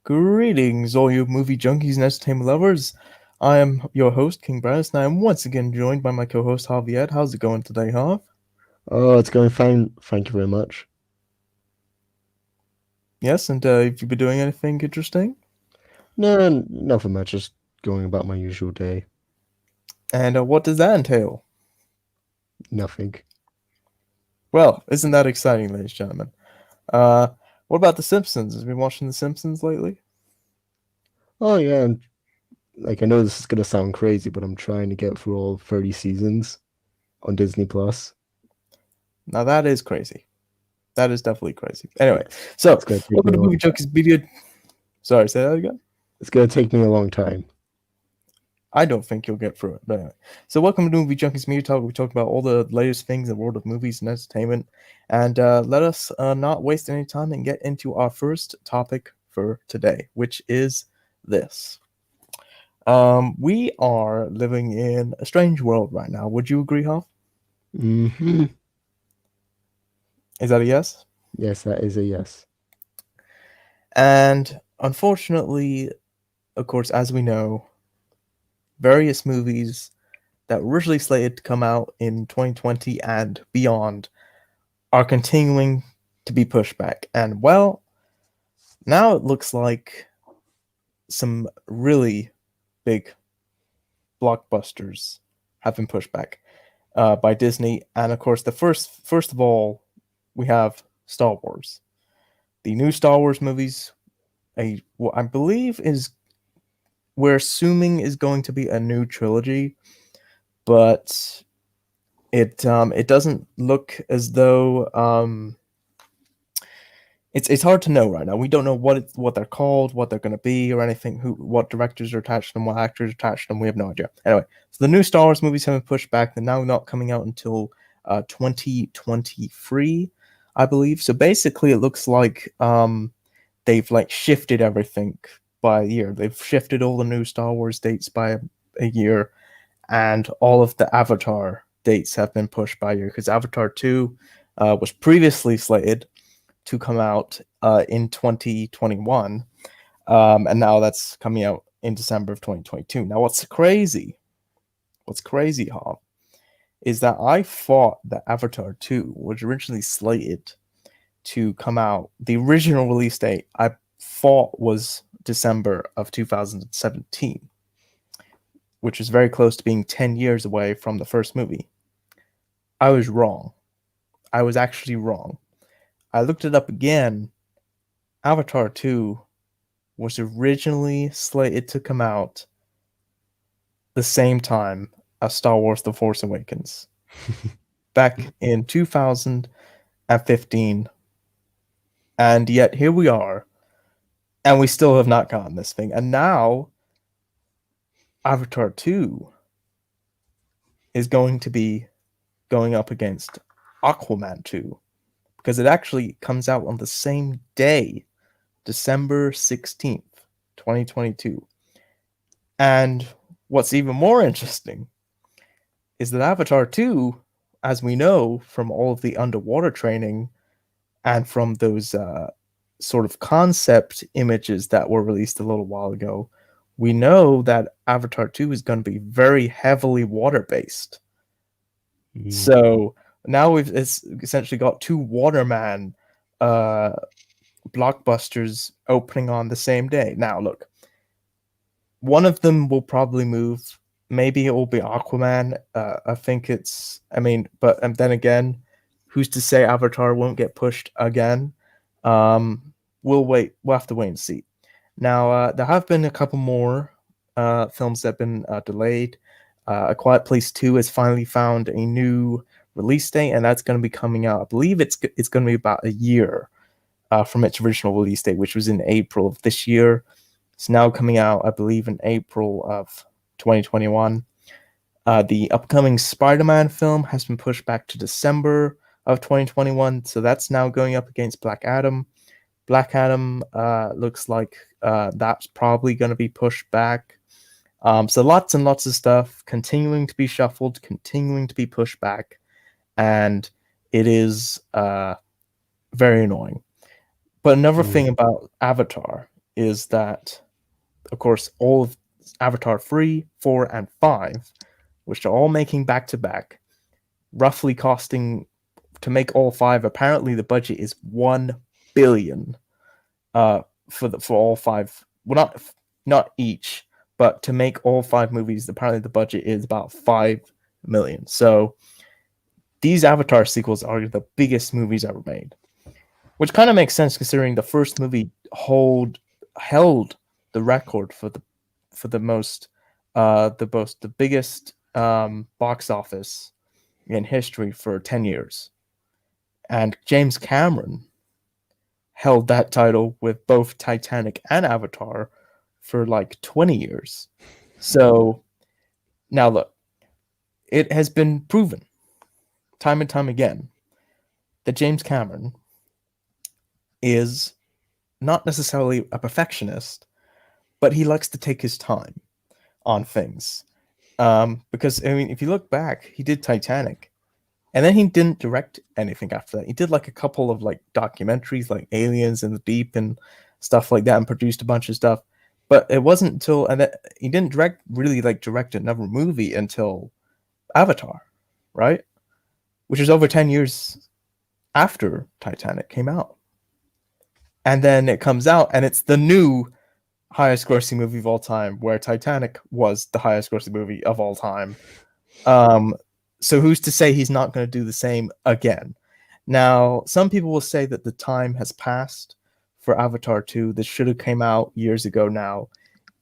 Greetings, all you movie junkies and entertainment lovers. I am your host, King Brandis, and I am once again joined by my co-host, Javier. How's it going today, Hav? Oh, it's going fine. Thank you very much. Yes, and have you been doing anything interesting? No, nothing much. Just going about my usual day. And what does that entail? Nothing. Well, isn't that exciting, ladies and gentlemen? Uh, what about The Simpsons? Have you been watching The Simpsons lately? Oh yeah, and I know this is gonna sound crazy, but I'm trying to get through all 30 seasons on Disney Plus. Now that is crazy. That is definitely crazy. Anyway, Yes, so it's gonna take welcome me to a Movie long time. Junkies Media. Sorry, say that again. It's gonna take me a long time. I don't think you'll get through it. But anyway. So welcome to Movie Junkies Media Talk. We talk about all the latest things in the world of movies and entertainment. And let us not waste any time and get into our first topic for today, which is this. We are living in a strange world right now. Would you agree, Hoff? Hmm. Is that a yes? Yes, that is a yes. And unfortunately, of course, as we know, various movies that were originally slated to come out in 2020 and beyond are continuing to be pushed back. And well, now it looks like some really big blockbusters have been pushed back by Disney. And of course, the first of all, we have Star Wars. The new Star Wars movies, what I believe is we're assuming is going to be a new trilogy, but it doesn't look as though it's hard to know right now. We don't know what they're called, what they're going to be, or anything. What directors are attached to them, what actors are attached to them. We have no idea. Anyway, so the new Star Wars movies have been pushed back. They're now not coming out until 2023, I believe. So basically, it looks like they've like shifted everything by a year. They've shifted all the new Star Wars dates by a year, and all of the Avatar dates have been pushed by a year because Avatar 2 was previously slated to come out in 2021, and now that's coming out in December of 2022. Now, what's crazy, Hob, is that I thought that Avatar 2 was originally slated to come out. The original release date I thought was December of 2017, which is very close to being 10 years away from the first movie. I was wrong. I was actually wrong. I looked it up again. Avatar 2 was originally slated to come out the same time as Star Wars The Force Awakens back in 2015. And yet here we are, and we still have not gotten this thing. And now Avatar 2 is going to be going up against Aquaman 2 because it actually comes out on the same day, December 16th, 2022. And what's even more interesting is that Avatar 2, as we know from all of the underwater training and from those sort of concept images that were released a little while ago, we know that Avatar 2 is going to be very heavily water based. Mm. So now it's essentially got two Waterman uh, blockbusters opening on the same day. Now, look, one of them will probably move. Maybe it will be Aquaman. I think it's. I mean, but then again, who's to say Avatar won't get pushed again? We'll wait. We'll have to wait and see. Now, there have been a couple more films that have been delayed. A Quiet Place 2 has finally found a new release date, and that's going to be coming out. I believe it's going to be about a year from its original release date, which was in April of this year. It's now coming out, I believe, in April of 2021. The upcoming Spider-Man film has been pushed back to December of 2021, so that's now going up against Black Adam. Black Adam looks like that's probably going to be pushed back. So lots and lots of stuff continuing to be shuffled, continuing to be pushed back, and it is very annoying. But another Mm. thing about Avatar is that, of course, all of Avatar 3, 4, and 5, which are all making back to back, roughly costing to make all five. Apparently, the budget is 1 billion for all five. Well, not each, but to make all five movies, apparently the budget is about 5 million. So these Avatar sequels are the biggest movies ever made, which kind of makes sense considering the first movie held the record for the biggest box office in history for 10 years. And James Cameron held that title with both Titanic and Avatar for like 20 years. So now look, it has been proven time and time again that James Cameron is not necessarily a perfectionist, but he likes to take his time on things. Because I mean, if you look back, he did Titanic, and then he didn't direct anything after that. He did like a couple of like documentaries, like Aliens in the Deep and stuff like that, and produced a bunch of stuff. But it wasn't until and then he didn't direct another movie until Avatar, right? Which is over 10 years after Titanic came out. And then it comes out, and it's the new highest grossing movie of all time, where Titanic was the highest grossing movie of all time. So who's to say he's not going to do the same again? Now, some people will say that the time has passed for Avatar 2. This should have came out years ago now.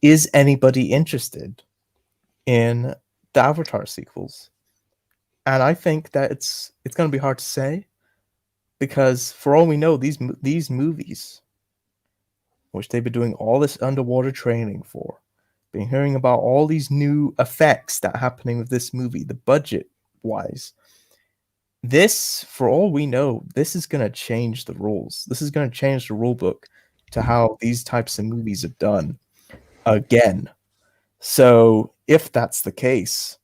Is anybody interested in the Avatar sequels? And I think that it's going to be hard to say, because for all we know, these movies, which they've been doing all this underwater training for, been hearing about all these new effects that are happening with this movie, the budget wise. This, for all we know, this is going to change the rules. This is going to change the rule book to how these types of movies are done again. So if that's the case,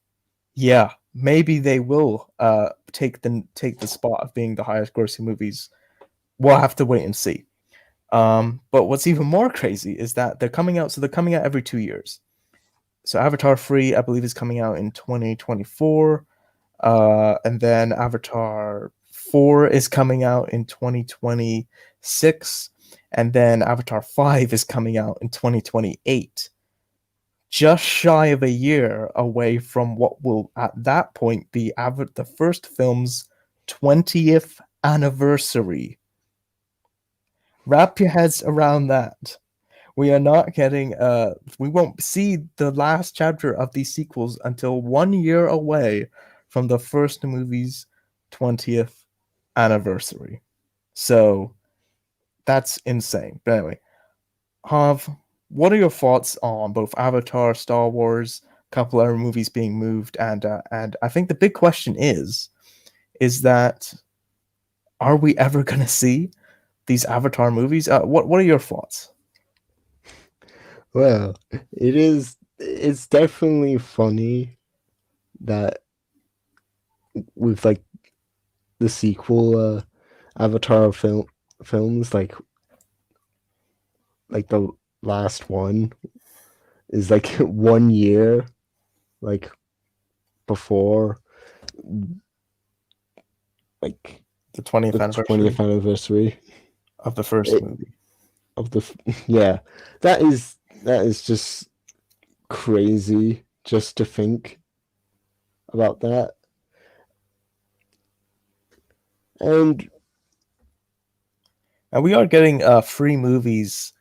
yeah, maybe they will take the spot of being the highest grossing movies. We'll have to wait and see. But what's even more crazy is that they're coming out. So they're coming out every 2 years. So Avatar 3, I believe, is coming out in 2024. And then Avatar 4 is coming out in 2026. And then Avatar 5 is coming out in 2028. Just shy of a year away from what will at that point be the first film's 20th anniversary. Wrap your heads around that. We are not getting we won't see the last chapter of these sequels until 1 year away from the first movie's 20th anniversary. So that's insane. But anyway, Hav, what are your thoughts on both Avatar, Star Wars, a couple other movies being moved, and I think the big question is that are we ever going to see these Avatar movies? What are your thoughts? Well, it's definitely funny that with like the sequel Avatar films, like the last one is like 1 year like before like The 20th the anniversary 20th anniversary of the first it, movie. of the yeah, that is just crazy just to think about that. And And we are getting free movies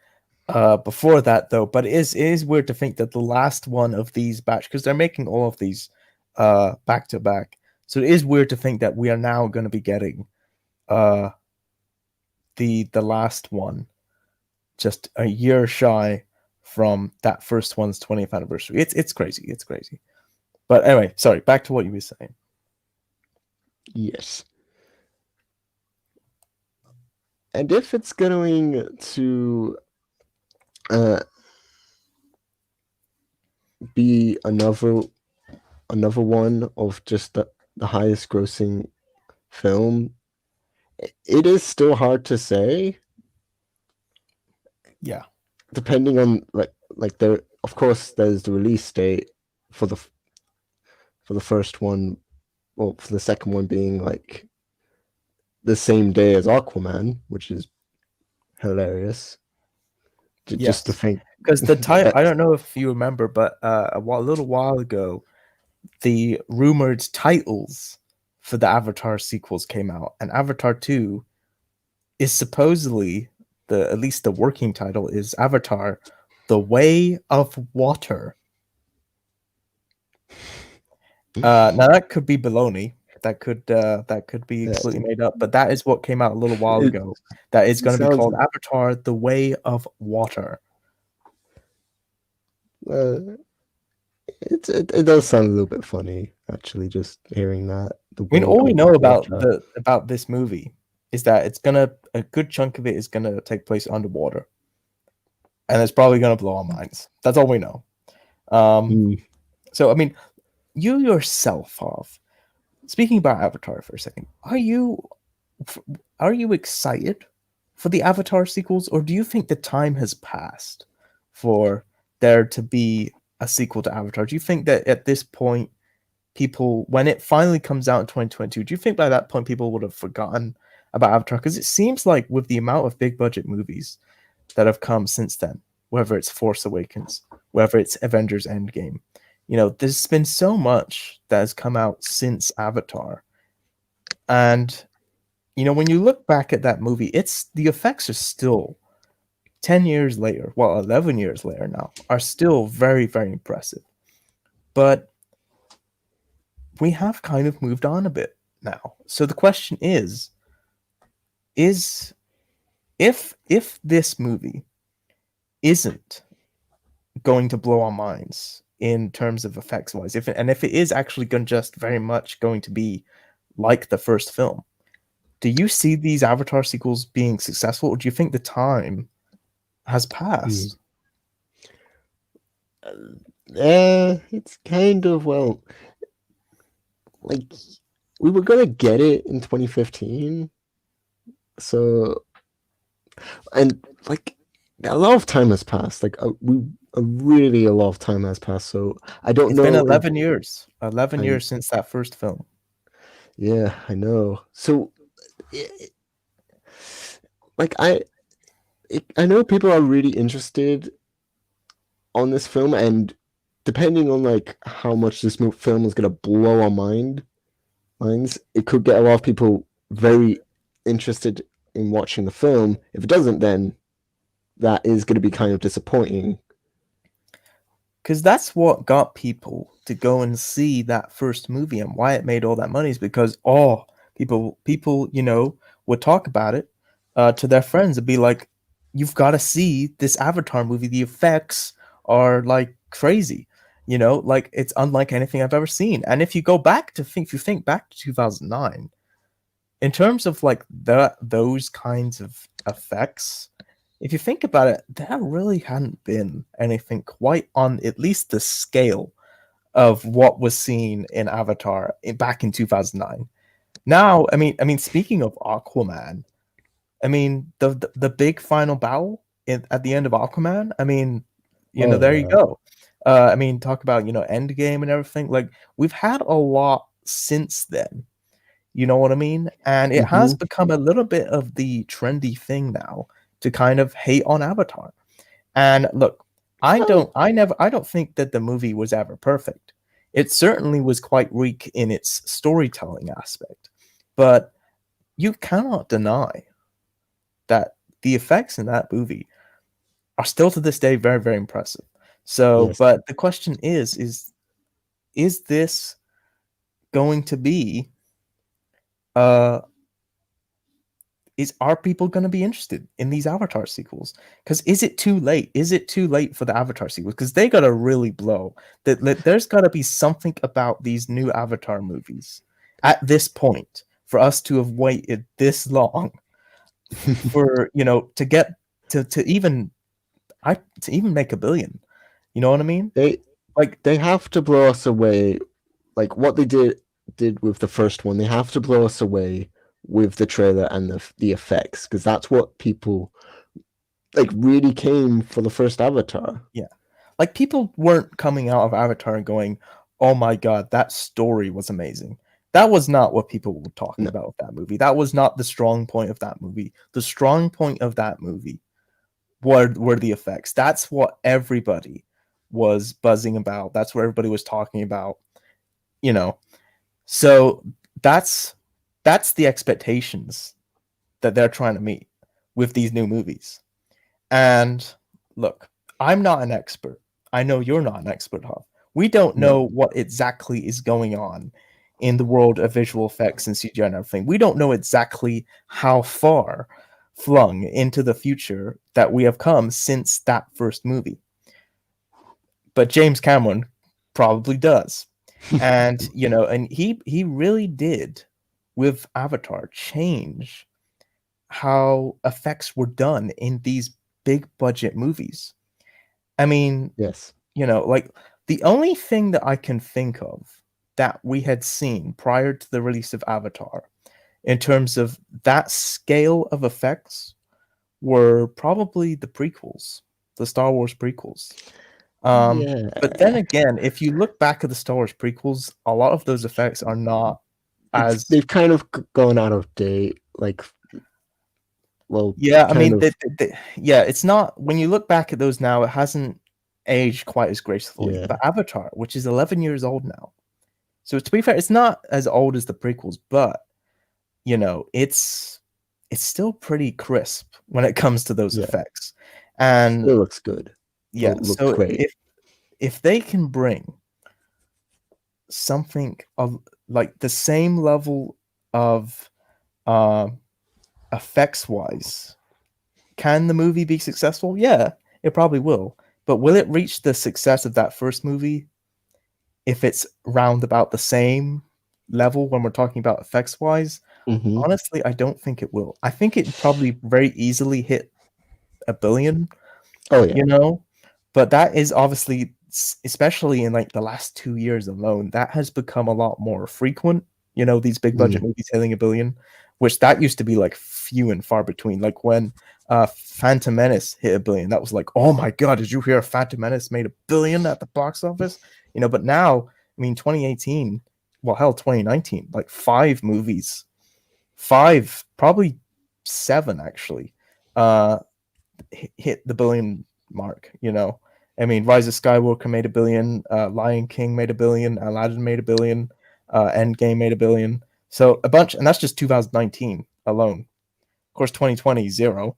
before that, though. But it is weird to think that the last one of these batch, because they're making all of these back to back. So it is weird to think that we are now going to be getting uh, the last one just a year shy from that first one's 20th anniversary. It's crazy. It's crazy. But anyway, sorry. Back to what you were saying. yes, and if it's going to uh, be another one of just the highest grossing film, it is still hard to say. Yeah. depending on like there, of course, there's the release date for the first one, or for the second one being like the same day as Aquaman, which is hilarious. Just to Yes, think. because the title, uh, I don't know if you remember, but a little while ago, the rumored titles for the Avatar sequels came out, and Avatar 2 is supposedly at least the working title is Avatar: The Way of Water. Now that could be baloney. That could be completely made up, but that is what came out a little while it ago. That is going to be sounds called Avatar: The Way of Water. uh, it does sound a little bit funny, actually, just hearing that the I mean, way all we of know water. about this movie is that it's gonna a good chunk of it is gonna take place underwater, and it's probably gonna blow our minds. That's all we know. Um, Mm. so I mean, you yourself, Hoff, speaking about Avatar for a second, are you excited for the Avatar sequels, or do you think the time has passed for there to be a sequel to Avatar? Do you think that at this point, people, when it finally comes out in 2022, do you think by that point people would have forgotten about Avatar? Because it seems like with the amount of big budget movies that have come since then, whether it's Force Awakens, whether it's Avengers Endgame, there's been so much that has come out since Avatar. And when you look back at that movie, it's the effects are still 10 years later, well, 11 years later now, are still very, very impressive. But we have kind of moved on a bit now. So the question is if this movie isn't going to blow our minds in terms of effects wise, if it is actually going just very much going to be like the first film, do you see these Avatar sequels being successful, or do you think the time has Mm. passed? It's kind of, well, like we were gonna get it in 2015, so, and like a lot of time has passed. Like really a lot of time has passed. So I don't It's been know if 11 years. 11 I years since that first film. yeah, I know. So it, like I know people are really interested on this film, and depending on like how much this film is gonna blow our minds, it could get a lot of people very interested in watching the film. If it doesn't, then that is going to be kind of disappointing. Because that's what got people to go and see that first movie, and why it made all that money is because people would talk about it to their friends and be like, "You've got to see this Avatar movie. The effects are like crazy, like it's unlike anything I've ever seen." And if you think back to 2009, in terms of like those kinds of effects, if you think about it, there really hadn't been anything quite on at least the scale of what was seen in Avatar back in 2009. Now, speaking of Aquaman, the big final battle at the end of Aquaman. Oh There you yeah. go. Talk about Endgame and everything. Like we've had a lot since then. You know what I mean? And it has Mm-hmm. become a little bit of the trendy thing now to kind of hate on Avatar. And look, Well, I don't think that the movie was ever perfect. It certainly was quite weak in its storytelling aspect. But you cannot deny that the effects in that movie are still to this day very, very impressive. So, yes. but the question is this going to be uh are people going to be interested in these Avatar sequels? Because is it too late? Is it too late for the Avatar sequels? Because they got to really blow. There's got to be something about these new Avatar movies at this point for us to have waited this long for to get to even to even make a billion. You know what I mean? they Like they have to blow us away, like what they did with the first one. They have to blow us away with the trailer and the effects, because that's what people like really came for the first Avatar. Yeah. Like people weren't coming out of Avatar and going, "Oh my god, that story was amazing." That was not what people were talking No, about with that movie. That was not the strong point of that movie. The strong point of that movie were the effects. That's what everybody was buzzing about. That's what everybody was talking about, you know. So that's that's the expectations that they're trying to meet with these new movies. And look, I'm not an expert. I know you're not an expert, Huff. We don't no. know what exactly is going on in the world of visual effects and CGI and everything. We don't know exactly how far flung into the future that we have come since that first movie. But James Cameron probably does. And and he really did with Avatar change how effects were done in these big budget movies. I mean, Yes. like the only thing that I can think of that we had seen prior to the release of Avatar in terms of that scale of effects were probably the prequels, the Star Wars prequels. But then Yeah. again, if you look back at the Star Wars prequels, a lot of those effects are not It's as they've kind of gone out of date. Like, well, yeah, I kind mean, of. yeah, it's not when you look back at those now, it hasn't aged quite as gracefully. Yeah. But Avatar, which is 11 years old now, so to be fair, it's not as old as the prequels, but it's still pretty crisp when it comes to those Yeah. effects. And Still looks good. yeah, Well, looks so great. if they can bring something of like the same level of uh, effects wise, can the movie be successful? Yeah, it probably will. But will it reach the success of that first movie if it's round about the same level when we're talking about effects wise? Hmm. Honestly, I don't think it will. I think it probably very easily hit a billion, Oh yeah. you know, but that is obviously, especially in like the last 2 years alone, that has become a lot more frequent. These big budget Mm. movies hitting a billion, which that used to be like few and far between. Like when Phantom Menace hit a billion, that was like, oh my god, did you hear Phantom Menace made a billion at the box office? But now, I mean, 2018, well, hell, 2019, like five, probably seven actually, uh, hit the billion mark. I mean, Rise of Skywalker made a billion, Lion King made a billion, Aladdin made a billion, Endgame made a billion. So a bunch, and that's just 2019 alone. Of course, 2020 zero.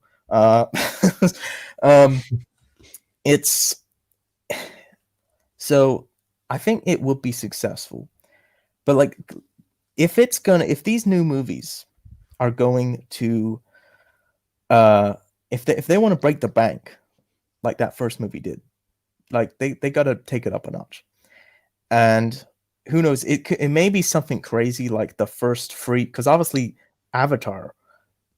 Um, it's so I think it will be successful, but like if these new movies are going to if they want to break the bank like that first movie did, like they got to take it up a notch. And who knows, it may be something crazy like the first free, because obviously Avatar,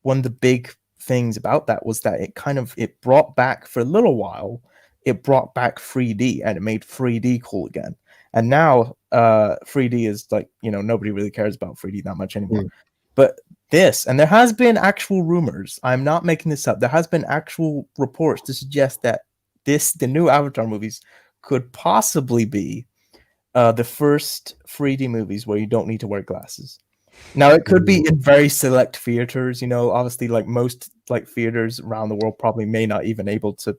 one of the big things about that was that it brought back for a little while, it brought back 3D and it made 3D cool again. And now 3D is like, nobody really cares about 3D that much anymore. Mm. But and there has been actual rumors, I'm not making this up, there has been actual reports to suggest that the new Avatar movies could possibly be the first 3D movies where you don't need to wear glasses. Now it could be Ooh. in very select theaters, obviously like most like theaters around the world probably may not even able to,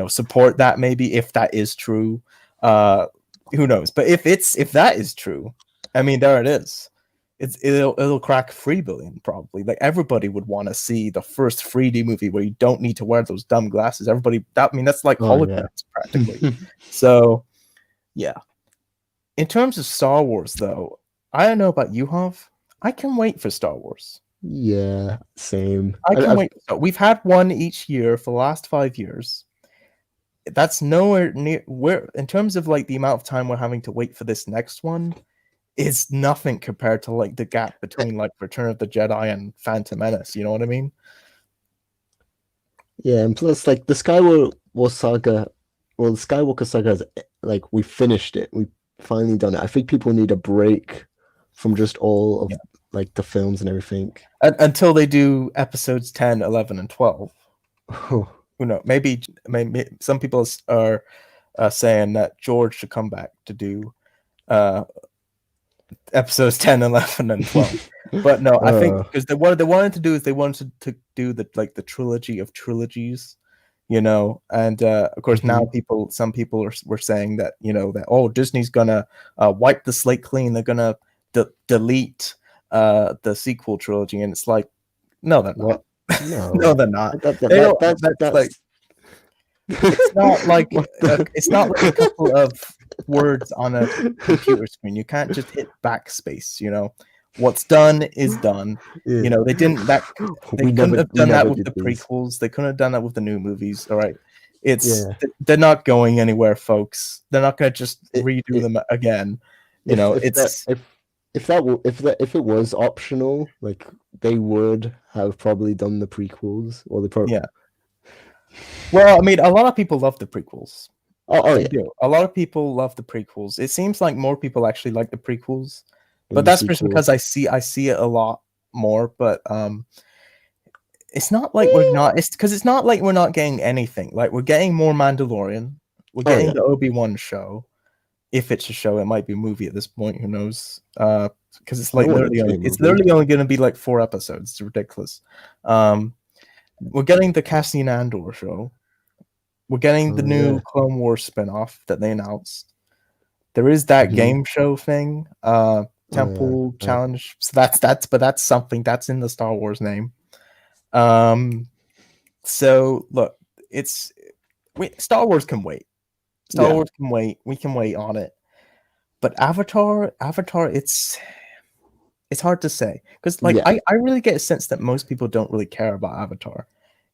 support that, maybe, if that is true. Uh who knows? But if that is true, I mean, there it is. It'll crack 3 billion probably. Like everybody would want to see the first 3D movie where you don't need to wear those dumb glasses. That's like Oh yeah. holograms practically. So yeah. In terms of Star Wars, though, I don't know about you, Hav. I can wait for Star Wars. Yeah. Same. I can I've wait. We've had one each year for the last 5 years. That's nowhere near where, in terms of like the amount of time we're having to wait for this next one, is nothing compared to like the gap between like Return of the Jedi and Phantom Menace. You know what I mean? Yeah, and plus, like the Skywalker saga, well, the Skywalker saga is like we finished it. We finally done it. I think people need a break from just all of Yeah. like the films and everything. Until they do episodes 10, 11, and 12. who knows? Maybe some people are saying that George should come back to do uh, episodes 10, 11, and 12. But no, I think because what they wanted to do is they wanted to do the trilogy of trilogies, and of course now some people were saying that that Disney's gonna wipe the slate clean. They're gonna delete the sequel trilogy, and it's like, no, they're not. What? No, No, they're not. They don't. That's like, it's not like it's not like a couple of words on a computer screen. You can't just hit backspace. What's done is done. Yeah. They didn't that they couldn't have done that with the prequels. They couldn't have done that with the new movies. All right, they're not going anywhere, folks. They're not going to just redo them again. If it was optional, like they would have probably done the prequels or the yeah. Well, I mean, a lot of people love the prequels. They do. A lot of people love the prequels. It seems like more people actually like the prequels, but that's just because I see it a lot more. But it's not like we're not. It's because it's not like we're not getting anything. Like we're getting more Mandalorian. We're getting the Obi-Wan show. If it's a show, it might be a movie at this point. Who knows? Because it's like literally only going to be like 4 episodes. It's ridiculous. We're getting the Cassian Andor show. We're getting the new Clone Wars spinoff that they announced. There is that game show thing, Temple Challenge. So that's something that's in the Star Wars name. So look, Star Wars can wait. Star Wars can wait. We can wait on it. But Avatar, it's hard to say because I really get a sense that most people don't really care about Avatar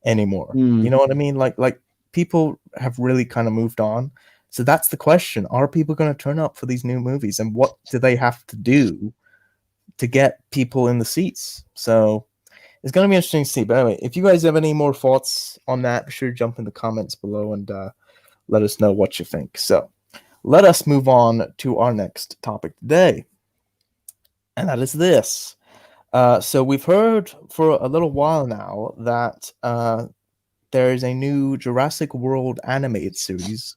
anymore. You know what I mean? Like people have really kind of moved on. So that's the question. Are people going to turn up for these new movies? And what do they have to do to get people in the seats? So it's going to be interesting to see. But anyway, if you guys have any more thoughts on that, be sure to jump in the comments below and let us know what you think. So let us move on to our next topic today. And that is this. So we've heard for a little while now that there is a new Jurassic World animated series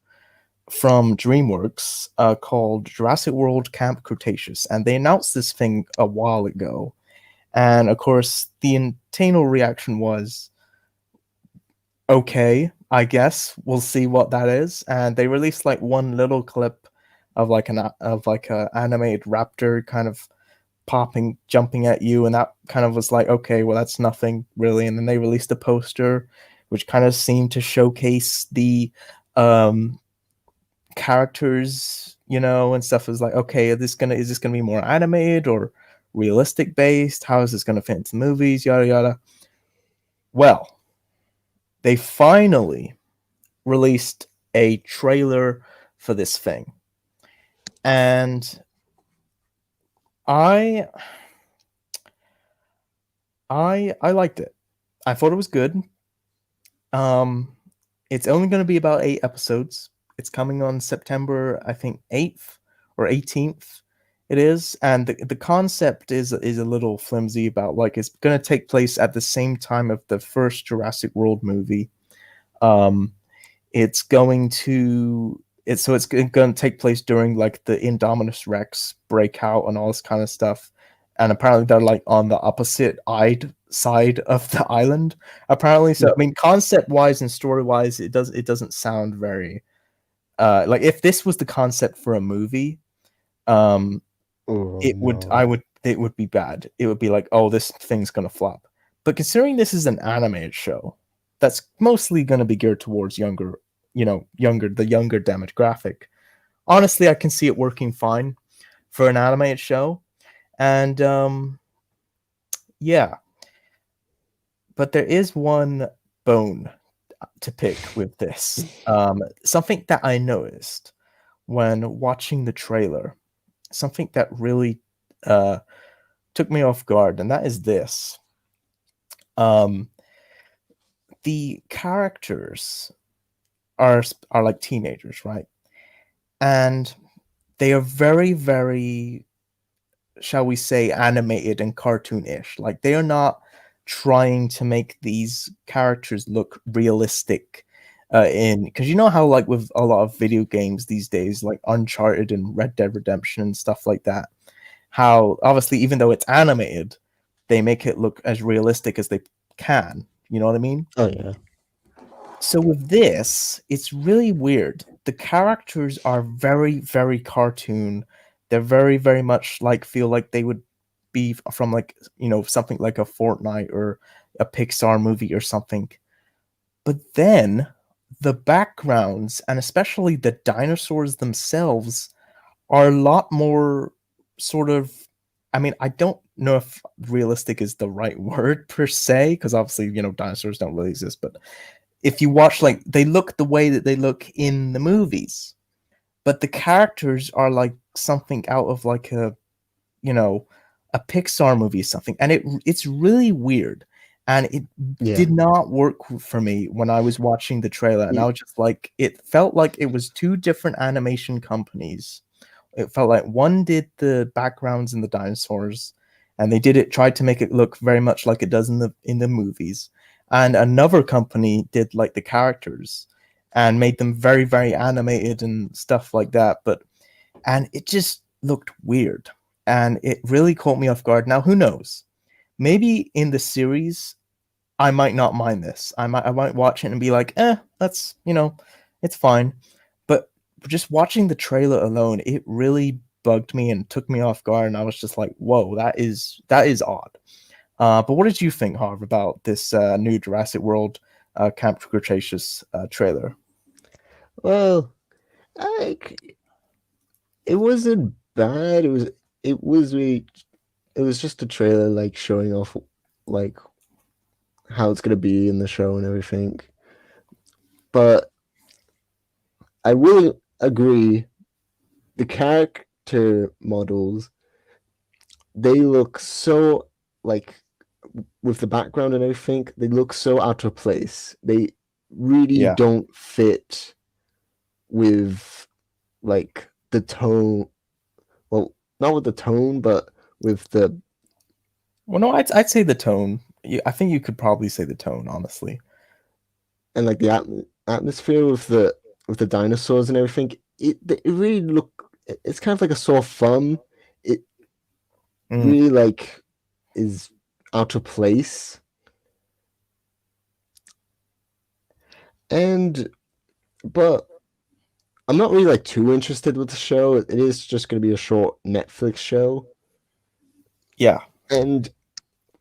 from DreamWorks called Jurassic World Camp Cretaceous. And they announced this thing a while ago. And of course, the internal reaction was, okay, I guess we'll see what that is. And they released like one little clip of like a animated raptor kind of jumping at you, and that kind of was like, okay, well, that's nothing really. And then they released a poster which kind of seemed to showcase the characters, and stuff. Is like, okay, is this gonna be more animated or realistic based? How is this gonna fit into the movies? Yada yada. Well, they finally released a trailer for this thing, and I liked it. I thought it was good. It's only going to be about 8 episodes. It's coming on September, I think 8th or 18th. It is, and the concept is a little flimsy about like it's going to take place at the same time of the first Jurassic World movie. It's going to take place during like the Indominus Rex breakout and all this kind of stuff. And apparently they're like on the opposite side of the island. Apparently, so I mean, concept wise and story wise, it doesn't sound very like if this was the concept for a movie, it would be bad. It would be like, oh, this thing's gonna flop. But considering this is an animated show, that's mostly going to be geared towards the younger demographic. Honestly, I can see it working fine for an animated show. And yeah. But there is one bone to pick with this. Something that I noticed when watching the trailer, something that really took me off guard, and that is this. The characters are like teenagers, right? And they are very, very, shall we say, animated and cartoonish. Like they are not trying to make these characters look realistic. In because you know how like with a lot of video games these days, like Uncharted and Red Dead Redemption and stuff like that, how obviously even though it's animated, they make it look as realistic as they can. You know what I mean? Oh yeah. So with this, it's really weird. The characters are very, very cartoon. They're very, very much like feel like they would be from like something like a Fortnite or a Pixar movie or something. But then the backgrounds and especially the dinosaurs themselves are a lot more sort of. I mean, I don't know if realistic is the right word per se, because obviously, dinosaurs don't really exist, but if you watch like they look the way that they look in the movies, but the characters are like something out of like you know a Pixar movie or something, and it's really weird, and it Yeah. did not work for me when I was watching the trailer, and I It, was just like, it felt like it was two different animation companies. It felt like one did the backgrounds and the dinosaurs, and they tried to make it look very much like it does in the movies. And another company did like the characters and made them very, very animated and stuff like that. And it just looked weird. And it really caught me off guard. Now, who knows? Maybe in the series, I might not mind this. I might watch it and be like, that's it's fine. But just watching the trailer alone, it really bugged me and took me off guard, and I was just like, whoa, that is odd. But what did you think, Harv, about this new Jurassic World Camp Cretaceous trailer? well, like it wasn't bad. It was it was just a trailer like showing off like how it's gonna be in the show and everything. But I will agree, the character models, they look so like with the background and everything, they look so out of place. They really Yeah. don't fit with like the tone. Well, not with the tone, but with the Well, no, I'd say the tone. I think you could probably say the tone, honestly. and like the atmosphere with the dinosaurs and everything. It really look. It's kind of like a sore thumb. It Mm, really like is out of place. And but I'm not really like too interested with the show. It is just going to be a short Netflix show, yeah. and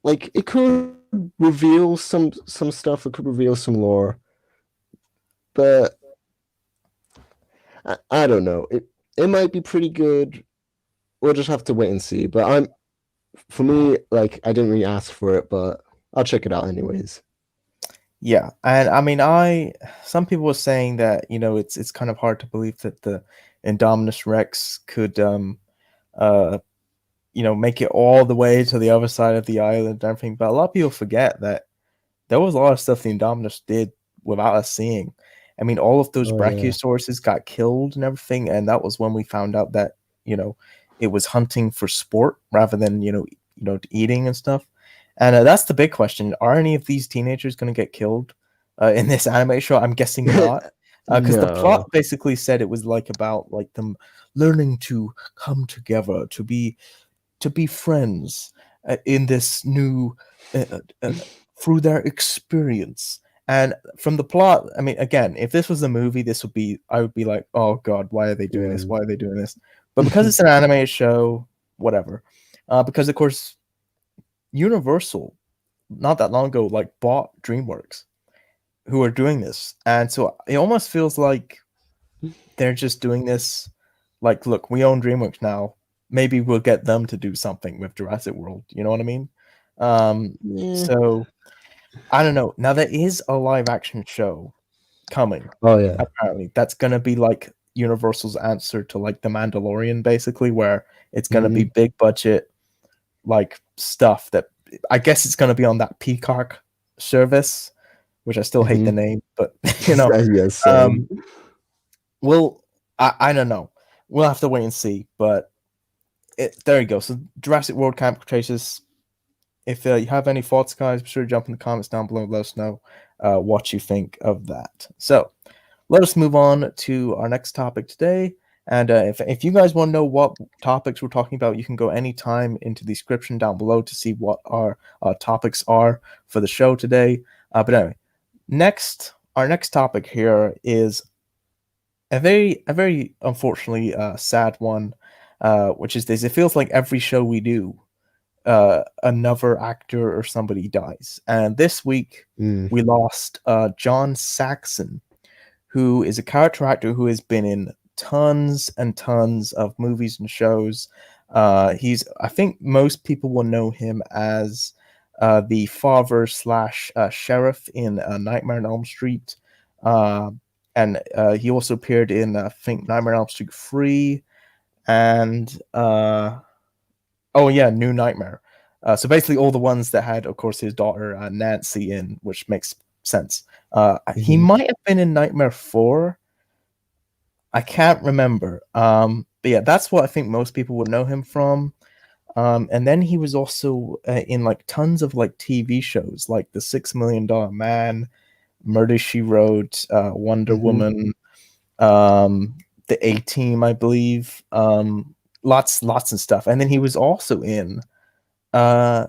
like it could reveal some stuff. It could reveal some lore, but I don't know. It might be pretty good. We'll just have to wait and see. But for me, like I didn't really ask for it, but I'll check it out anyways. Yeah, and I mean, some people were saying that it's kind of hard to believe that the Indominus Rex could uh make it all the way to the other side of the island and everything. But a lot of people forget that there was a lot of stuff the Indominus did without us seeing. I mean, all of those Oh yeah. brachiosauruses got killed and everything, and that was when we found out that it was hunting for sport rather than eating and stuff. And that's the big question: are any of these teenagers going to get killed in this anime show? I'm guessing not, because the plot No. basically said it was like about like them learning to come together to be friends in this new uh, uh, uh, through their experience. And from the plot, I mean, again, if this was a movie, I would be like, oh god, why are they doing this? Yeah. Why are they doing this? But because it's an anime show, whatever. Because of course, Universal not that long ago like bought DreamWorks, who are doing this, and so it almost feels like they're just doing this. Like, look, we own DreamWorks now. Maybe we'll get them to do something with Jurassic World. You know what I mean? Um, Yeah. so I don't know. Now there is a live action show coming. Oh yeah. Apparently, that's gonna be like Universal's answer to like The Mandalorian, basically, where it's gonna be Hmm. big budget, like stuff that I guess it's gonna be on that Peacock service, which I still hate the Hmm. name, but you know, Yes, um, same. we'll I don't know. We'll have to wait and see, but there you go. So Jurassic World Camp Cretaceous, if you have any thoughts, guys, be sure to jump in the comments down below and let us know what you think of that. So let us move on to our next topic today. And if you guys want to know what topics we're talking about, you can go anytime into the description down below to see what our topics are for the show today. But anyway, our next topic here is a very unfortunately sad one, which is this. It feels like every show we do, another actor or somebody dies. And this week Mm. we lost John Saxon, who is a character actor who has been in tons and tons of movies and shows. I think most people will know him as the father slash sheriff in Nightmare on Elm Street. And he also appeared in, I think, Nightmare on Elm Street 3 and oh yeah, New Nightmare. So basically, all the ones that had, of course, his daughter Nancy in, which makes sense. He Hmm. might have been in Nightmare 4. I can't remember. But yeah, that's what I think most people would know him from. And then he was also in like tons of like TV shows, like The $6 Million Man, Murder She Wrote, Wonder Hmm. Woman, the A Team, I believe. Lots and stuff. And then he was also in uh,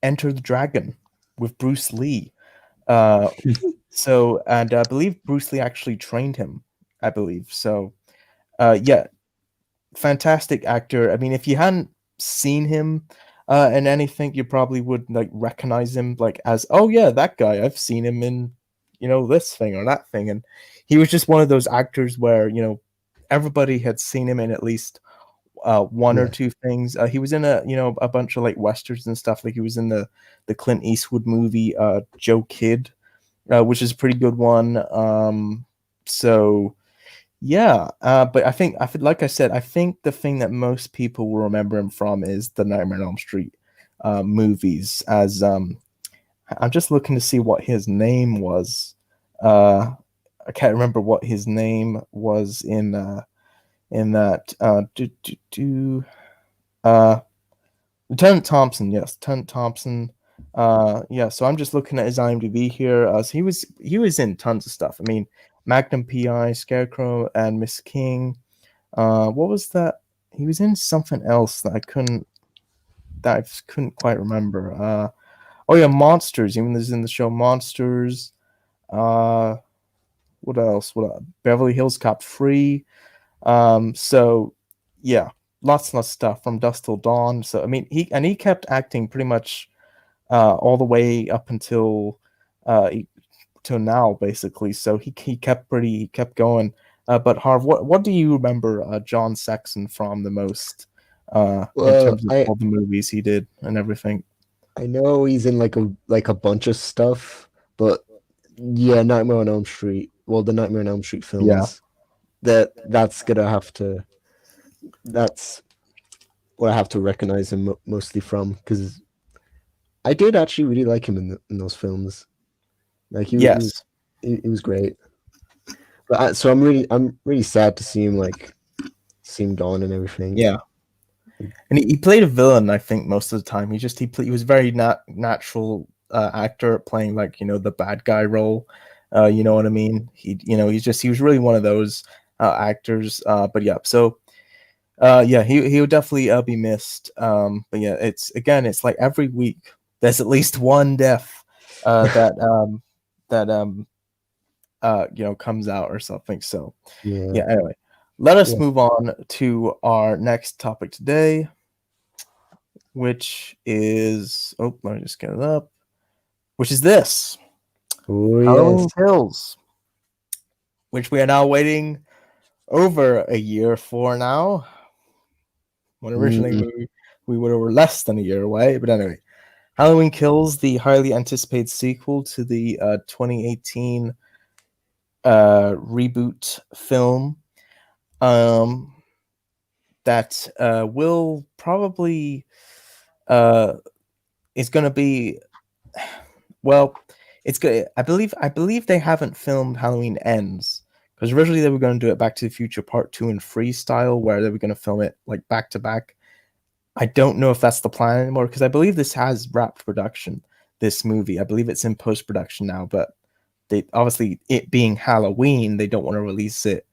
Enter the Dragon with Bruce Lee. Uh, and I believe Bruce Lee actually trained him. I believe so. Yeah, fantastic actor. I mean, if you hadn't seen him in anything, you probably would like recognize him like as, oh yeah, that guy. I've seen him in, this thing or that thing. And he was just one of those actors where everybody had seen him in at least one or Yeah. two things. He was in a bunch of like westerns and stuff. Like he was in the Clint Eastwood movie Joe Kidd, which is a pretty good one. So yeah, but I feel like I said, I think the thing that most people will remember him from is the Nightmare on Elm Street movies. As I'm just looking to see what his name was. I can't remember what his name was in that. Uh, Lieutenant Thompson, yes, Lieutenant Thompson. Yeah. So I'm just looking at his IMDb here. So he was in tons of stuff. I mean, Magnum PI, Scarecrow, and Miss King. What was that? He was in something else that I just couldn't quite remember. Oh yeah, Monsters. Even was in the show Monsters. Uh, what else? Beverly Hills Cop 3. So yeah, lots and lots of stuff from Dusk Till Dawn. So I mean, he kept acting pretty much all the way up until till now, basically. So he kept going. But Harv, what do you remember John Saxon from the most in Well, terms of I all the movies he did and everything? I know he's in like a bunch of stuff, but yeah, Nightmare on Elm Street. Well, the Nightmare on Elm Street Yeah. films. That's gonna have to. That's what I have to recognize him mostly from, because I did actually really like him in those films. Like he was Yes. he was great. But so I'm really sad to see him gone and everything. Yeah. And he played a villain, I think, most of the time. He was very natural actor at playing like the bad guy role. You know what I mean? He was really one of those actors. But yeah, so yeah, he would definitely be missed. But yeah, it's like every week there's at least one death that comes out or something. So Yeah. yeah, anyway, let us Yeah. move on to our next topic today, which is, oh, let me just get it up, which is this Oh Halloween yes. Kills, which we are now waiting over a year for now. When originally Mm. we were less than a year away, but anyway, Halloween Kills, the highly anticipated sequel to the 2018 reboot film, um, that will probably uh, is going to be, well, it's good. I believe they haven't filmed Halloween Ends because originally they were going to do it Back to the Future Part 2 in freestyle, where they were going to film it like back to back. I don't know if that's the plan anymore because I believe this has wrapped production. This movie, I believe it's in post production now, but they obviously it being Halloween, they don't want to release it,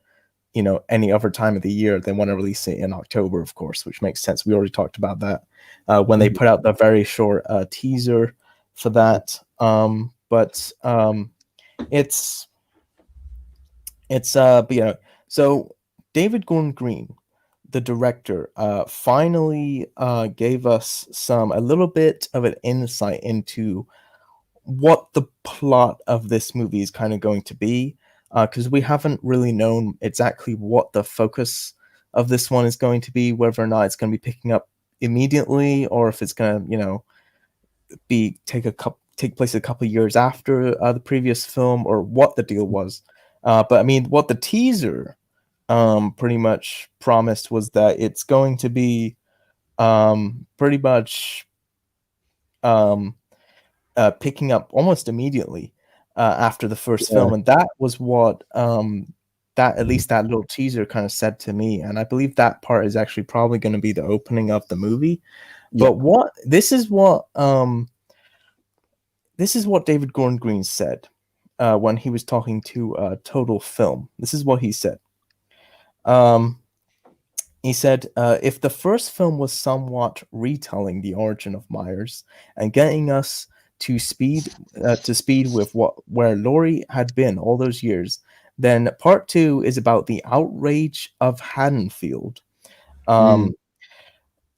any other time of the year. They want to release it in October, of course, which makes sense. We already talked about that when they Mhm. put out the very short teaser for that. But it's but so David Gordon Green, the director, finally gave us a little bit of an insight into what the plot of this movie is kind of going to be, because we haven't really known exactly what the focus of this one is going to be, whether or not it's going to be picking up immediately or if it's going to, be take place a couple years after the previous film, or what the deal was. But I mean, what the teaser pretty much promised was that it's going to be pretty much um, picking up almost immediately after the first Yeah, film, and that was what that at least that little teaser kind of said to me, and I believe that part is actually probably going to be the opening of the movie. yeah. But this is what David Gordon Green said when he was talking to Total Film. This is what he said. Um, He said, if the first film was somewhat retelling the origin of Myers and getting us to speed with where Laurie had been all those years, then part two is about the outrage of Haddonfield. Mm, Um,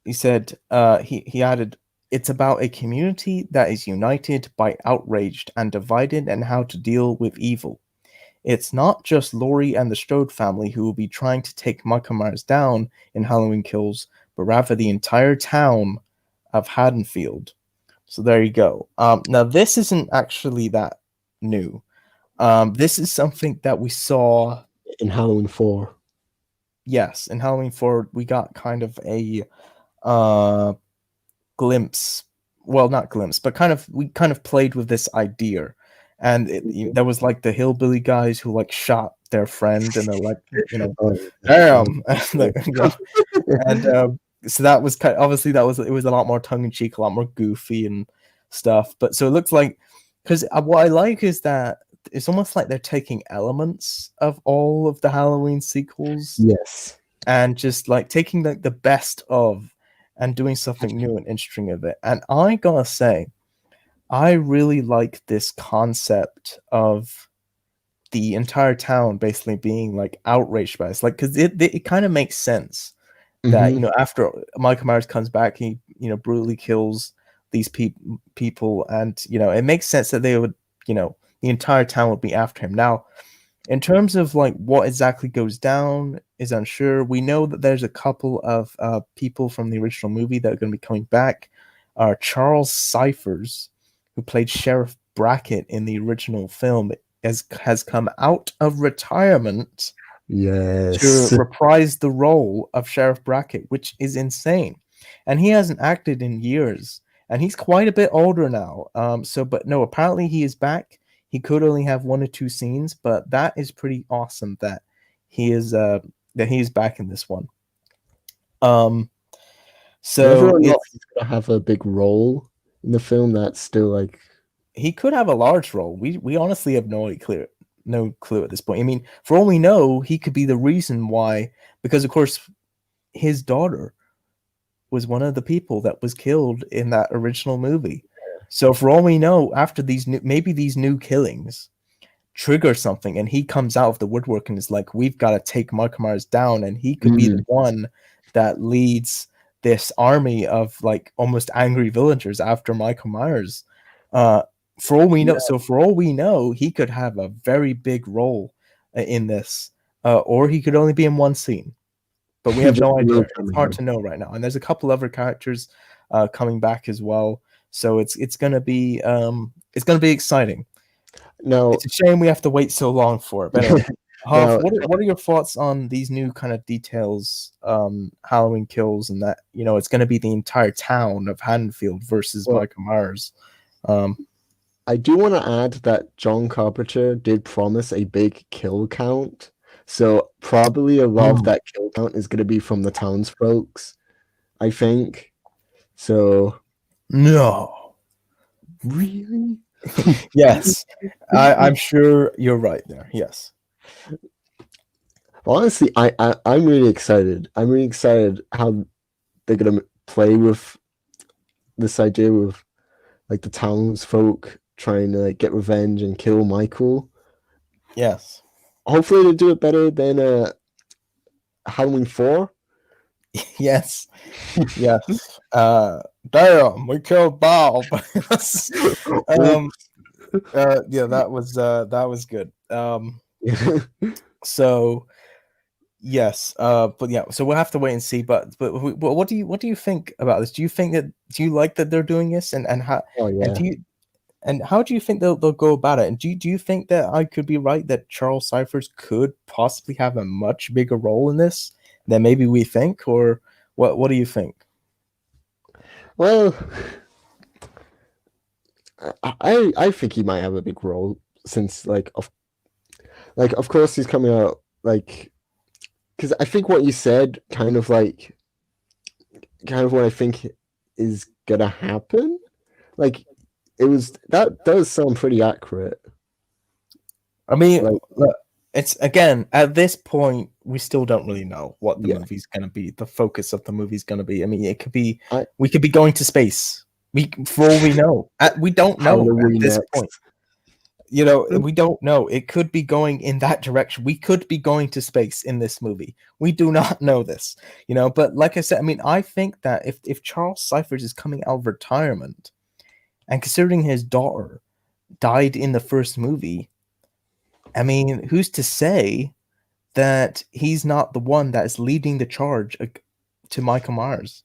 he said, he added, it's about a community that is united by outraged and divided and how to deal with evil. It's not just Laurie and the Strode family who will be trying to take Michael Myers down in Halloween Kills, but rather the entire town of Haddonfield. So there you go. Now, this isn't actually that new. This is something that we saw, in Halloween 4. yes, in Halloween 4. We got kind of a uh, glimpse, well, not glimpse, but we kind of played with this idea, and there was like the hillbilly guys who like shot their friend, and they're like, Oh, yeah. damn, and so that was obviously that was it was a lot more tongue in cheek, a lot more goofy and stuff. But so it looks like, because what I like is that it's almost like they're taking elements of all of the Halloween sequels Yes. and just like taking the best of and doing something new and interesting of it. And I gotta say, I really like this concept of the entire town basically being like outraged by this, like, because it kind of makes sense that Hmm. after Michael Myers comes back, he brutally kills these people, and it makes sense that they would, the entire town would be after him. Now, in terms of like what exactly goes down is unsure. We know that there's a couple of people from the original movie that are going to be coming back. Charles Cyphers, who played Sheriff Brackett in the original film, has come out of retirement to Yes. reprise the role of Sheriff Brackett, which is insane. And he hasn't acted in years, and he's quite a bit older now. But no, apparently he is back. He could only have one or two scenes, but that is pretty awesome that he is back in this one. Um, Whether so or not it's he's gonna have a big role in the film, that's still like, he could have a large role. We honestly have no clue at this point. I mean, for all we know, he could be the reason why, because of course his daughter was one of the people that was killed in that original movie. So for all we know, after these new killings trigger something, and he comes out of the woodwork and is like, "We've got to take Michael Myers down," and he could be the mm, one that leads this army of like almost angry villagers after Michael Myers. Uh, for all we know, yeah, so for all we know, he could have a very big role in this, or he could only be in one scene, but we have just no a real idea. It's hard cameo. to know right now. And there's a couple other characters coming back as well. So it's gonna be exciting. Now, It's a shame we have to wait so long for it. But anyway, Huff, now, what are your thoughts on these new kind of details, Halloween Kills, and that it's gonna be the entire town of Haddonfield versus well, Michael Myers? Um, I do want to add that John Carpenter did promise a big kill count, so probably a lot of mm, that kill count is going to be from the townsfolks, I think. So No. really, Yes. I'm sure you're right there. Yes. honestly, I'm really excited. I'm really excited how they're gonna play with this idea of like the townsfolk trying to like get revenge and kill Michael. Yes. Hopefully, they do it better than Halloween 4. Yes. Yes. Damn, we killed Bob. um Oops. yeah, that was good. So yes, but yeah, so we'll have to wait and see. But what do you think about this? Do you like that they're doing this, and how Oh and yeah. do you and how do you think they'll go about it? And do you think that I could be right that Charles Cyphers could possibly have a much bigger role in this than maybe we think, or what do you think? Well, I think he might have a big role since like of course he's coming out like because I think what you said kind of what I think is gonna happen. Like it was that does sound pretty accurate. I mean, Like look, it's again at this point we still don't really know what the yeah, movie's gonna be. The focus of the movie's gonna be. I mean, it could be I we could be going to space. For all we know, we don't know at Halloween this point. next. You know, we don't know. It could be going in that direction. We could be going to space in this movie. We do not know this. You know, but like I said, I mean, I think that if Charles Cyphers is coming out of retirement, and considering his daughter died in the first movie, I mean, who's to say that he's not the one that is leading the charge to Michael Myers?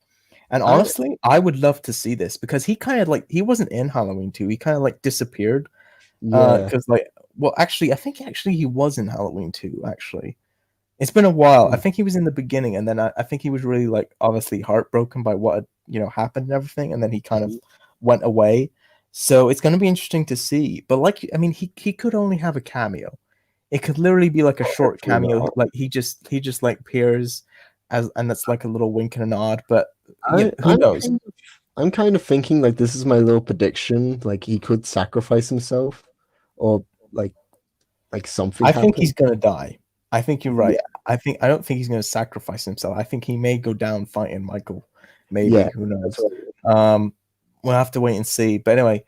And I honestly, I would love to see this because he kind of like he wasn't in Halloween 2. He kind of like disappeared. yeah. Because like, well, actually, I think actually he was in Halloween 2. Actually, it's been a while. I think he was in the beginning, and then I think he was really like obviously heartbroken by what had, happened and everything, and then he kind of went away. So it's going to be interesting to see. But like, I mean, he could only have a cameo. It could literally be like a short Hopefully cameo, not. like he just like appears as, and that's like a little wink and a nod. But I who I'm knows? kind of I'm kind of thinking like this is my little prediction. Like he could sacrifice himself, or like something I think he's happen. gonna die. I think you're right. Yeah, I don't think he's gonna sacrifice himself. I think he may go down fighting Michael. Maybe, yeah. who That's knows? what Um, we'll have to wait and see. But anyway,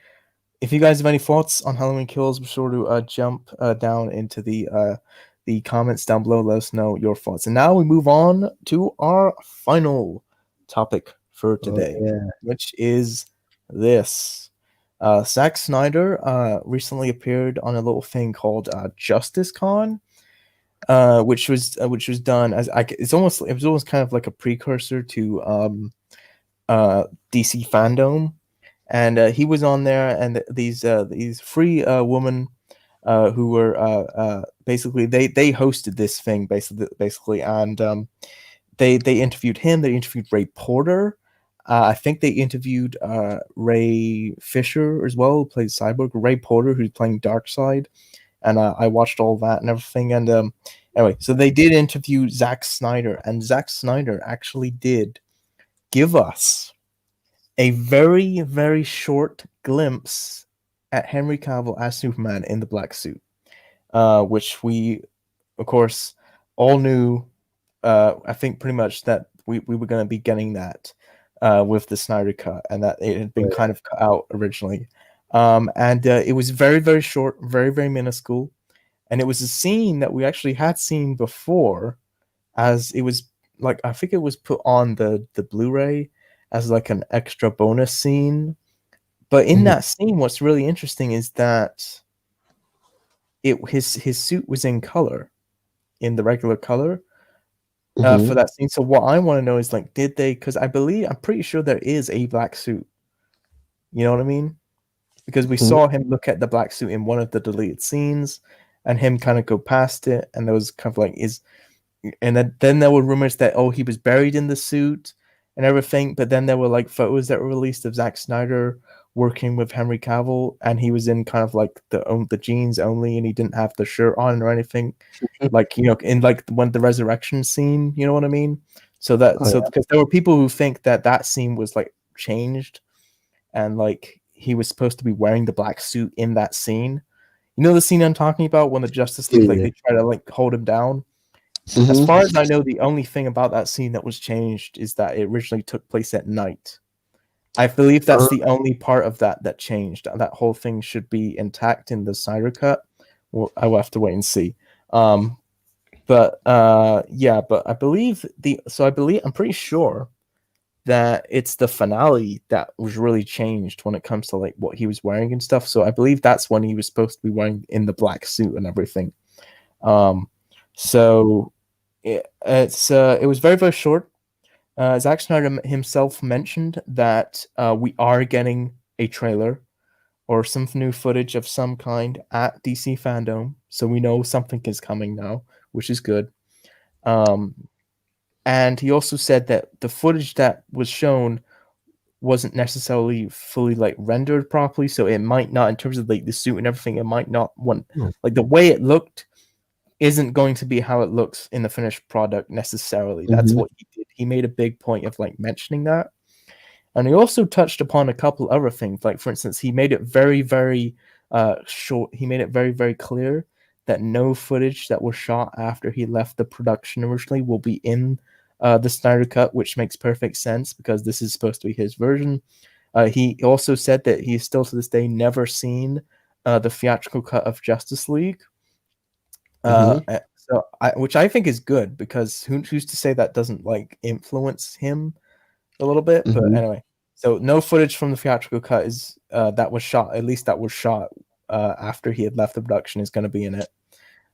if you guys have any thoughts on Halloween Kills, be sure to jump down into the comments down below. Let us know your thoughts. And now we move on to our final topic for oh today, yeah. which is this. Zack Snyder recently appeared on a little thing called Justice Con, which was done as it was almost kind of like a precursor to DC Fandom, and he was on there, and these three women who were basically they hosted this thing basically, and they interviewed him. They interviewed Ray Porter. I think they interviewed Ray Fisher as well, who plays Cyborg. Ray Porter, who's playing Darkseid, and I watched all that and everything. And anyway, so they did interview Zack Snyder, and Zack Snyder actually did give us a very, very short glimpse at Henry Cavill as Superman in the black suit, which we, of course, all knew. I think pretty much that we were going to be getting that with the Snyder cut, and that it had been kind of cut out originally. And it was very, very short, very, very minuscule. And it was a scene that we actually had seen before, as it was like I think it was put on the Blu-ray as like an extra bonus scene. But in Mhm, that scene, what's really interesting is that his suit was in color, in the regular color for mhm, that scene. So what I want to know is like, did they? Because I'm pretty sure there is a black suit. You know what I mean? Because we mhm, saw him look at the black suit in one of the deleted scenes, and him kind of go past it, and there was kind of like is and then there were rumors that he was buried in the suit and everything, but then there were like photos that were released of Zack Snyder working with Henry Cavill, and he was in kind of like the jeans only, and he didn't have the shirt on or anything, like in like when the resurrection scene, you know what I mean? So oh, yeah. because there were people who think that that scene was like changed, and like he was supposed to be wearing the black suit in that scene. You know the scene I'm talking about when the Justice League like Yeah. they try to like hold him down. As Hmm. far as I know, the only thing about that scene that was changed is that it originally took place at night. I believe that's the only part of that that changed. That whole thing should be intact in the Snyder cut. Well, I will have to wait and see. Um, but yeah, but I believe I'm pretty sure that it's the finale that was really changed when it comes to like what he was wearing and stuff. So I believe that's when he was supposed to be wearing in the black suit and everything. Um, so it was very very short. Zack Snyder himself mentioned that we are getting a trailer or some new footage of some kind at DC Fandom, so we know something is coming now, which is good. Um, and he also said that the footage that was shown wasn't necessarily fully like rendered properly, so it might not, in terms of like the suit and everything, it might not want like the way it looked isn't going to be how it looks in the finished product necessarily. That's Hmm. what he did. He made a big point of like mentioning that. And he also touched upon a couple other things. Like, for instance, he made it very, very short. He made it very, very clear that no footage that was shot after he left the production originally will be in the Snyder Cut, which makes perfect sense because this is supposed to be his version. He also said that he's still to this day never seen the theatrical cut of Justice League. Hmm. Which I think is good because who's to say that doesn't like influence him a little bit? But Hmm. anyway, so no footage from the theatrical cut is that was shot. At least that was shot after he had left the production is going to be in it.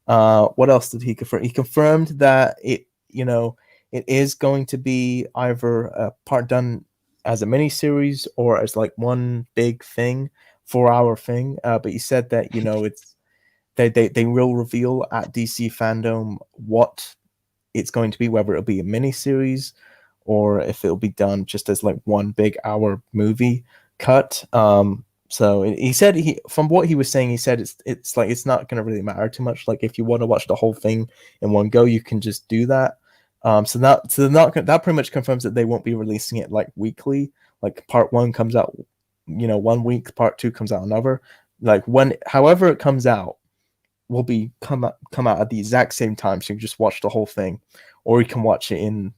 What else did he confirm? He confirmed that it is going to be either a part done as a mini series or as like one big thing, 4 hour thing. But he said that it's they will reveal at DC Fandom what it's going to be, whether it'll be a mini series or if it'll be done just as like one big hour movie cut. So he said from what he was saying, he said it's like it's not going to really matter too much. Like if you want to watch the whole thing in one go, you can just do that. That pretty much confirms that they won't be releasing it like weekly. Like part one comes out, 1 week, part two comes out another. Like however it comes out, will be come out at the exact same time, so you can just watch the whole thing, or you can watch it in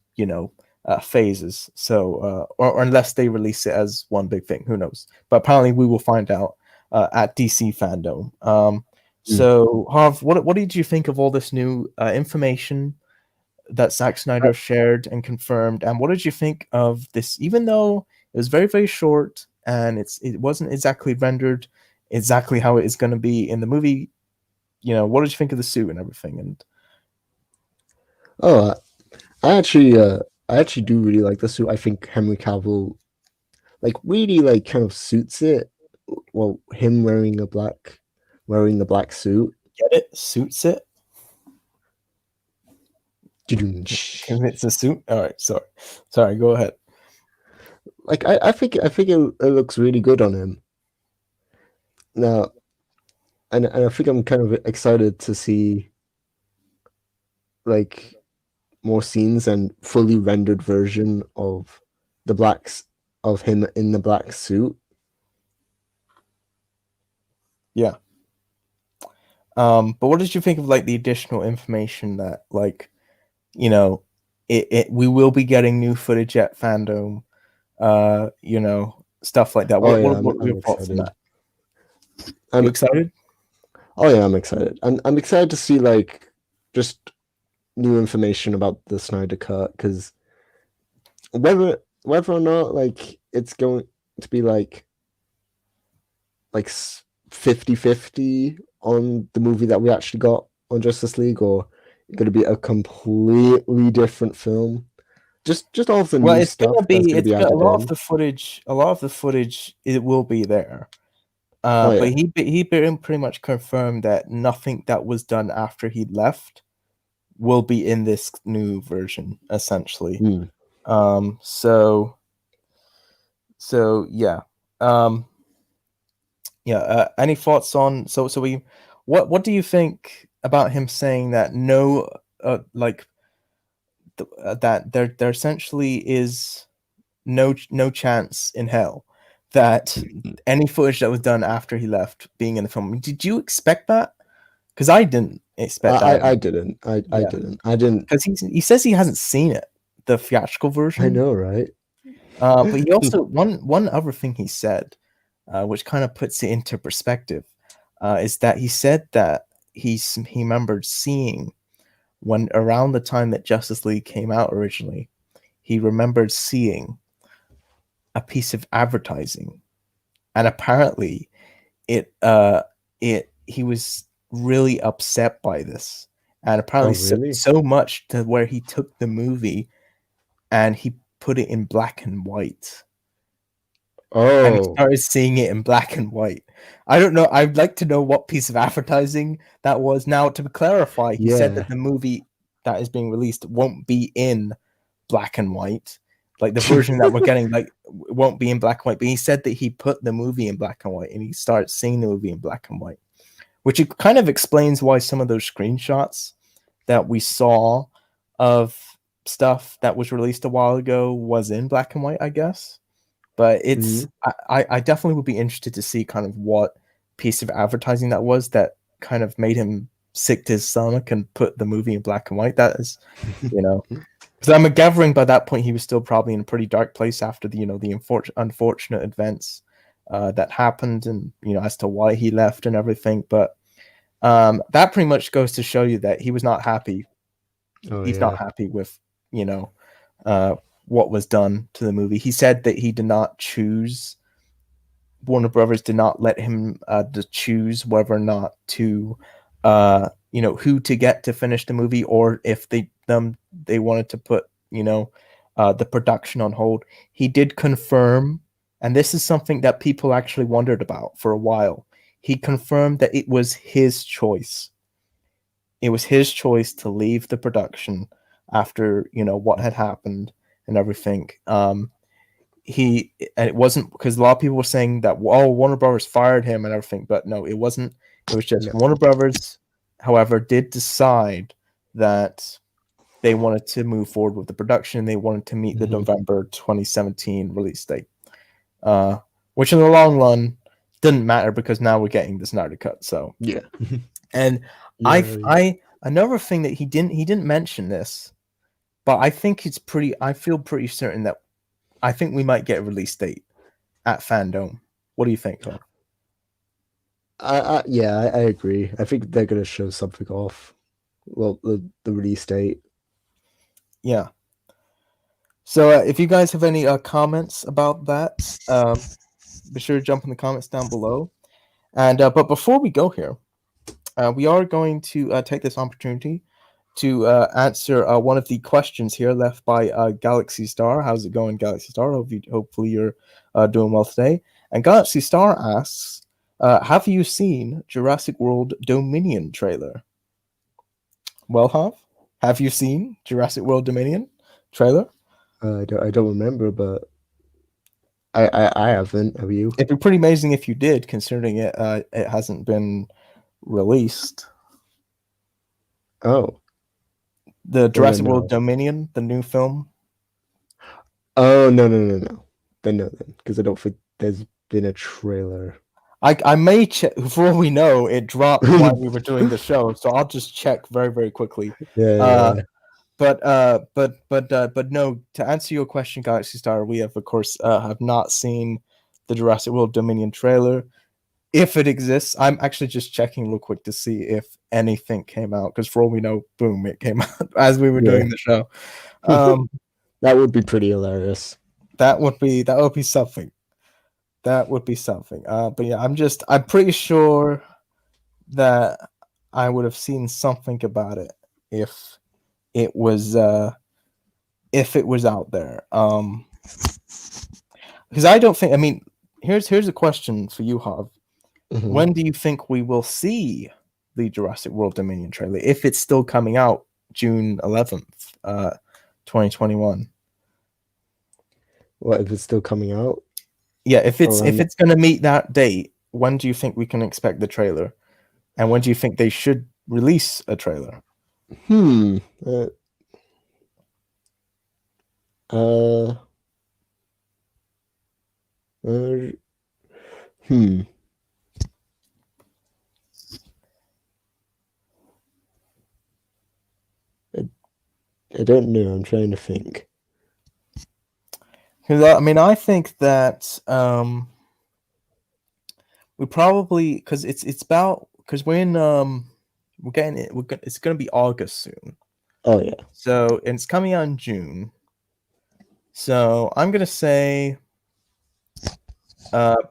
phases. So or unless they release it as one big thing, who knows? But apparently, we will find out at DC Fandom. So Harv, what did you think of all this new information that Zack Snyder shared and confirmed, and what did you think of this? Even though it was very very short and it wasn't exactly rendered exactly how it is going to be in the movie, what did you think of the suit and everything? And Oh, I actually do really like the suit. I think Henry Cavill like really like kind of suits it. Well, him wearing the black suit. get it? Suits it? Like Because it's a suit? All right, sorry. Sorry, go ahead. I think it looks really good on him now, and I think I'm kind of excited to see like more scenes and fully rendered version of the blacks of him in the black suit. Yeah. But what did you think of like the additional information that like, you know, we will be getting new footage at fandom, stuff like that. Oh yeah, What were I'm your thoughts on that? excited. I'm You excited? oh yeah, I'm excited. I'm excited to see like just new information about the Snyder Cut because whether or not like it's going to be like 50-50 on the movie that we actually got on Justice League or going to be a completely different film. Just all of the Well, new stuff that's going to it's be a added lot of in. the footage, it will be there. Oh But yeah. he pretty much confirmed that nothing that was done after he left will be in this new version, essentially. Mm. Um, so yeah. Um, yeah. Any thoughts on what do you think about him saying that that there essentially is no chance in hell that any footage that was done after he left being in the film. Did you expect that? Because I didn't expect that. I didn't. I Yeah, didn't. I didn't. because he says he hasn't seen it, the theatrical I version. know, right? But he also one other thing he said, which kind of puts it into perspective, is that he said that he remembered seeing when around the time that Justice League came out originally, he remembered seeing a piece of advertising, and apparently it he was really upset by this, and Oh, apparently really? so much to where he took the movie and he put it in black and white, and he Oh, started seeing it in black and white. I don't know. I'd like to know what piece of advertising that was. Now, to clarify, he said yeah. that the movie that is being released won't be in black and white. Like the version that we're getting, like won't be in black and white. But he said that he put the movie in black and white, and he started seeing the movie in black and white, which it kind of explains why some of those screenshots that we saw of stuff that was released a while ago was in black and white, I guess. But Mhm. I definitely would be interested to see kind of what piece of advertising that was that kind of made him sick to his stomach and put the movie in black and white. That is, you know, because I'm gathering by that point he was still probably in a pretty dark place after the unfortunate events that happened, and as to why he left and everything. But that pretty much goes to show you that he was not happy. Oh, He's not yeah. happy with you know uh, what was done to the movie. He said that he did not choose. Warner Brothers did not let him to choose whether or not to, who to get to finish the movie, or if they wanted to put the production on hold. He did confirm, and this is something that people actually wondered about for a while. He confirmed that it was his choice. It was his choice to leave the production after what had happened and everything. And it wasn't because a lot of people were saying that Warner Brothers fired him and everything, but no, it wasn't. It was just No. Warner Brothers, however, did decide that they wanted to move forward with the production. They wanted to meet the Mhm. November 2017 release date, uh, which in the long run didn't matter because now we're getting the Snyder cut. So, Yeah. and Yeah. Yeah. another thing that he didn't mention this, but I think it's pretty. I feel pretty certain that I think we might get a release date at Fandom. What do you think, Hope? Yeah, I agree. I think they're gonna show something off. Well, the release date. Yeah. So if you guys have any comments about that, be sure to jump in the comments down below. And but before we go here, we are going to take this opportunity to answer one of the questions here left by Galaxy Star. How's it going, Galaxy Star? Hopefully you're doing well today. And Galaxy Star asks, have you seen Jurassic World Dominion trailer? Well, have you seen Jurassic World Dominion trailer? I don't remember, but I haven't. Have you? It'd be pretty amazing if you did, considering it hasn't been released. Oh, The well then Jurassic World no. Dominion, the new film. Oh, no. Then no, then because I don't think there's been a trailer. I may check. For all we know, it dropped while we were doing the show, so I'll just check very very quickly. Uh, Yeah. but no. To answer your question, Galaxy Star, we have of course have not seen the Jurassic World Dominion trailer. If it exists, I'm actually just checking real quick to see if anything came out. Because for all we know, boom, it came out as we were Yeah. doing the show. Um, That would be pretty hilarious. that would be something. That would be something. But yeah, I'm pretty sure that I would have seen something about it if it was uh if it was out there. Because I don't think. I mean, here's a question for you, Hav. Mhm. When do you think we will see the Jurassic World Dominion trailer if it's still coming out June 11th, 2021? What if it's still coming out Yeah, if it's around if that? it's going to meet that date, when do you think we can expect the trailer? And when do you think they should release a trailer? Hmm. Uh, uh, Uh, hmm. I, I don't know. I'm trying to think. Because I mean, I think that we probably because it's about because we're in we're getting it. It's gonna be August soon. Oh yeah. So and it's coming out in June. So I'm gonna say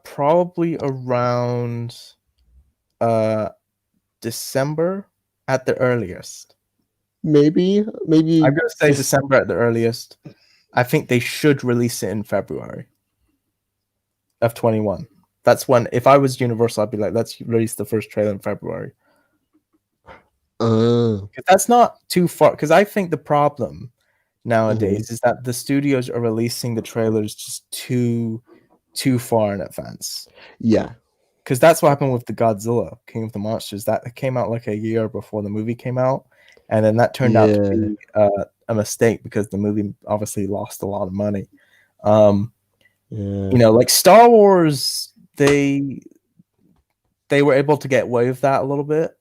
probably around uh December at the earliest. Maybe I'm gonna say just December at the earliest. I think they should release it in February of 21. That's when if I was Universal, I'd be like, let's release the first trailer in February. uh 'Cause that's not too far. Because I think the problem mhm. nowadays is that the studios are releasing the trailers just too far in advance. Yeah. Because that's what happened with the Godzilla King of the Monsters. That came out like a year before the movie came out, and then that turned out to Yeah. be a mistake because the movie obviously lost a lot of money. Um, Yeah. like Star Wars, they were able to get away with that a little bit.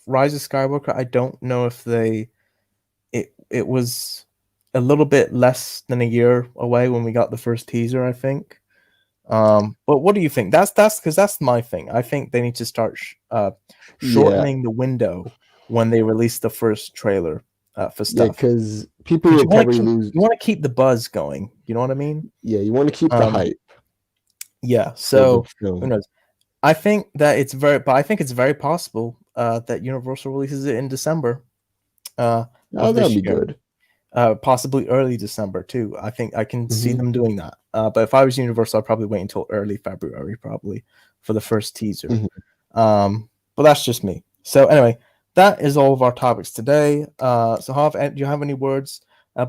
Rise of Skywalker, I don't know if it was a little bit less than a year away when we got the first teaser, I think. But what do you think? That's because that's my thing. I think they need to start Yeah. shortening the window when they release the first trailer for Yeah, stuff. because people Because will probably lose. you want to keep the buzz going. You know what I mean? Yeah, you want to keep the Um, hype yeah. for the So who film. knows? I think that but I think it's very possible that Universal releases it in December Oh, of that'd this be year. good. Possibly early December too. I think I can see Hmm. them doing that. But if I was Universal, I'd probably wait until early February, probably for the first teaser. Hmm. But that's just me. So anyway, that is all of our topics today. So do you have any words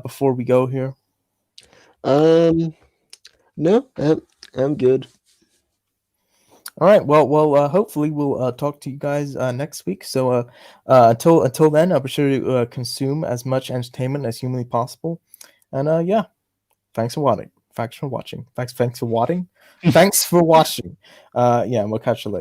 before we go here? Um, no, I'm good. All right. Hopefully we'll talk to you guys next week. So until then, be sure to consume as much entertainment as humanly possible. And yeah, thanks for watching. Thanks for watching. Thanks for watching. Thanks for watching. Yeah, and we'll catch you later.